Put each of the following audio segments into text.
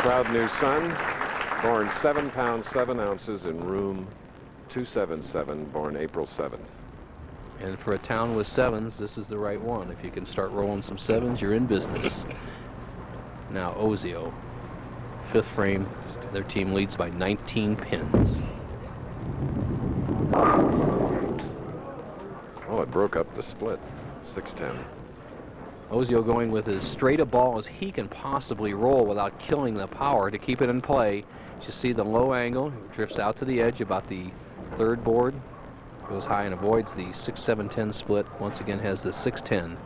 Proud new son, born 7 pounds 7 ounces in room 277, born April 7th. And for a town with 7s, this is the right one. If you can start rolling some 7s, you're in business. Now Ozio, 5th frame. Their team leads by 19 pins. Oh, it broke up the split. 6-10. Ozio going with as straight a ball as he can possibly roll without killing the power to keep it in play. You see the low angle, drifts out to the edge about the 3rd board, goes high and avoids the 6-7-10 split. Once again has the 6-10.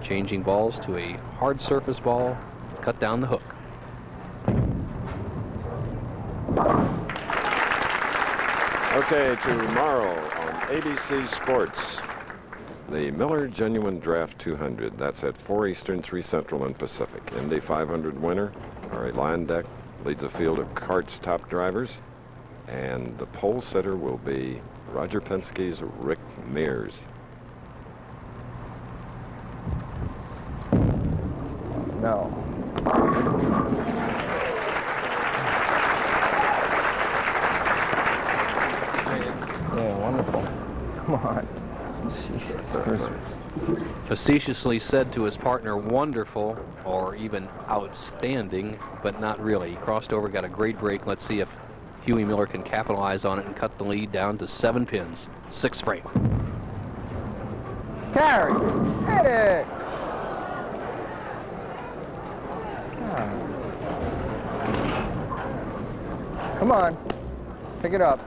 Changing balls to a hard surface ball, cut down the hook. Okay, tomorrow on ABC Sports, the Miller Genuine Draft 200. That's at 4 Eastern, 3 Central, and Pacific. Indy 500 winner, Ari Landeck, leads a field of karts top drivers. And the pole sitter will be Roger Penske's Rick Mears. No. Yeah, wonderful. Come on. Jesus Christmas. Facetiously said to his partner, wonderful, or even outstanding, but not really. He crossed over, got a great break. Let's see if Huey Miller can capitalize on it and cut the lead down to 7 pins. 6th frame. Carry! Hit it! God. Come on. Pick it up.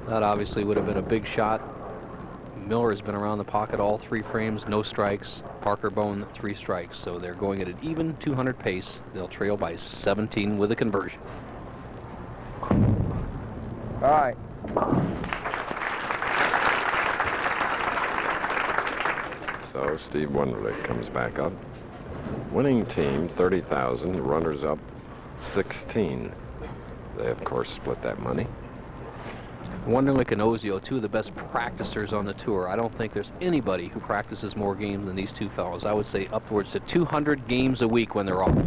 That obviously would have been a big shot. Miller has been around the pocket all 3 frames, no strikes. Parker, Bohn, 3 strikes. So they're going at an even 200 pace. They'll trail by 17 with a conversion. All right. So Steve Wunderlich comes back up. Winning team, 30,000. Runners up, 16. They, of course, split that money. Wunderlich and Ozio, 2 of the best practicers on the tour. I don't think there's anybody who practices more games than these 2 fellows. I would say upwards to 200 games a week when they're off. All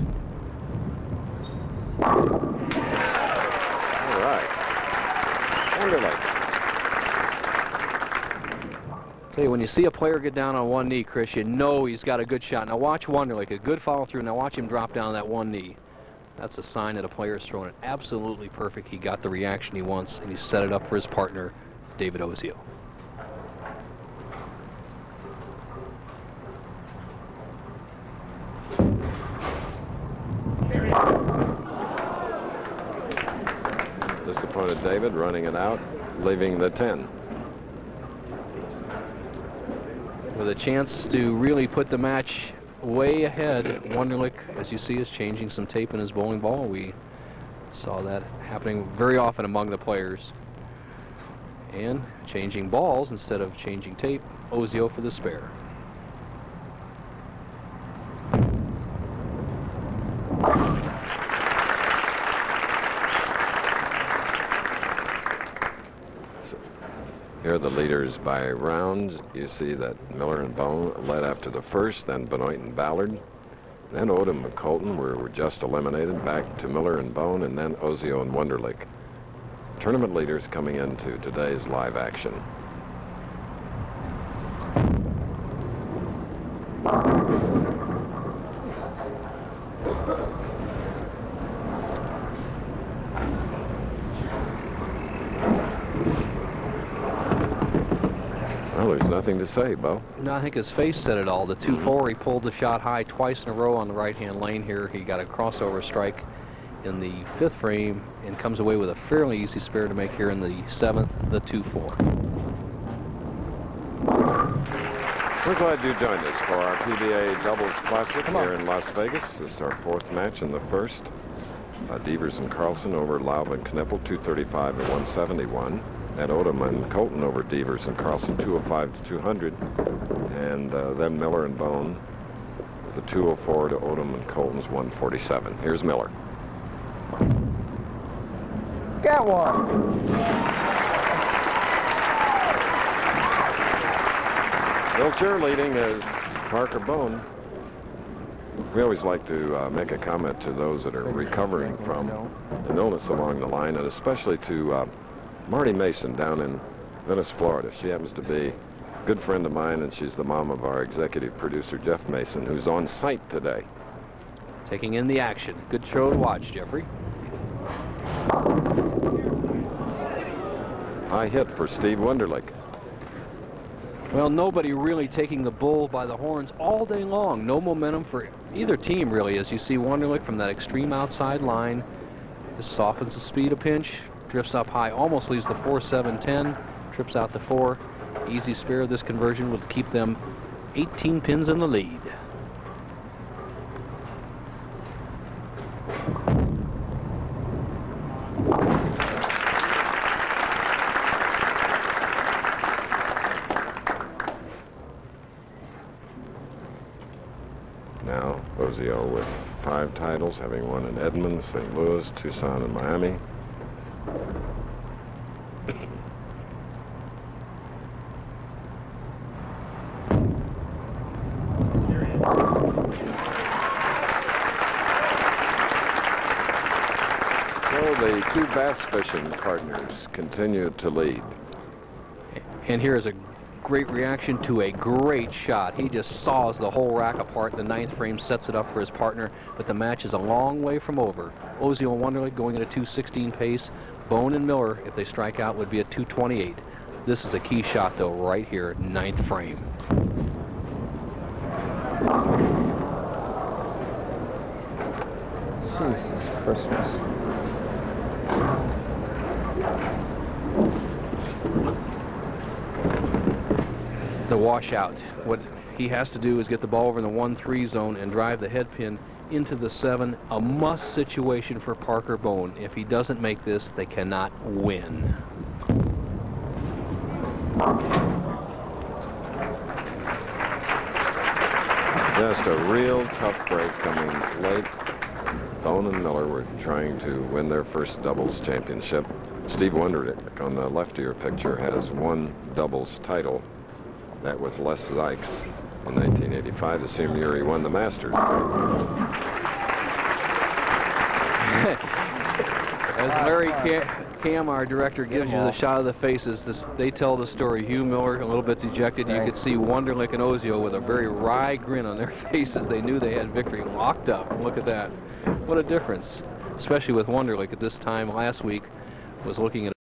right. Wunderlich. Tell you, when you see a player get down on one knee, Chris, you know he's got a good shot. Now watch Wunderlich, a good follow through. Now watch him drop down that one knee. That's a sign that a player is throwing it absolutely perfect. He got the reaction he wants, and he set it up for his partner, David Ozio. Disappointed David running it out, leaving the 10. With a chance to really put the match way ahead, Wunderlich, as you see, is changing some tape in his bowling ball. We saw that happening very often among the players. And changing balls instead of changing tape, Ozio for the spare. Here are the leaders by rounds. You see that Miller and Bohn led after the first, then Benoit and Ballard. Then Odom and Colton were just eliminated, back to Miller and Bohn, and then Ozio and Wunderlich. Tournament leaders coming into today's live action. Well, there's nothing to say, Bo. No, I think his face said it all. The 2-4, he pulled the shot high twice in a row on the right-hand lane here. He got a crossover strike in the 5th frame and comes away with a fairly easy spare to make here in the 7th, the 2-4. We're glad you joined us for our PBA Doubles Classic here in Las Vegas. This is our 4th match in the first. Devers and Carlson over Laub and Knippel, 235 and 171. And Odom and Colton over Devers and Carlson, 205 to 200. And then Miller and Bohn, the 204 to Odom and Colton's 147. Here's Miller. Got one. Still cheerleading as Parker Bohn We always like to make a comment to those that are recovering from an illness along the line, and especially to Marty Mason down in Venice, Florida. She happens to be a good friend of mine, and she's the mom of our executive producer, Jeff Mason, who's on site today. Taking in the action. Good show to watch, Jeffrey. High hit for Steve Wunderlich. Well, nobody really taking the bull by the horns all day long. No momentum for either team, really, as you see Wunderlich from that extreme outside line. Just softens the speed a pinch, drifts up high, almost leaves the 4-7-10, trips out the 4. Easy spare of this conversion will keep them 18 pins in the lead. Now Ozio with 5 titles, having won in Edmonds, St. Louis, Tucson, and Miami. So the 2 bass fishing partners continue to lead. And here is a great reaction to a great shot. He just saws the whole rack apart. The 9th frame sets it up for his partner, but the match is a long way from over. Ozio and Wunderlich going at a 2:16 pace. Bohn and Miller, if they strike out, would be at 2:28. This is a key shot, though, right here, 9th frame. Jesus Christmas. The washout. What he has to do is get the ball over in the 1-3 zone and drive the head pin into the 7. A must situation for Parker Bohn. If he doesn't make this, they cannot win. Just a real tough break coming late. Bohn and Miller were trying to win their first doubles championship. Steve Wunderlich, on the left of your picture, has 1 doubles title. That with Les Sykes in 1985, the same year he won the Masters. As Larry Cam, our director, gives you the shot of the faces, they tell the story. Hugh Miller, a little bit dejected. You could see Wunderlich and Ozio with a very wry grin on their faces. They knew they had victory locked up. Look at that. What a difference, especially with Wunderlich at this time last week, was looking at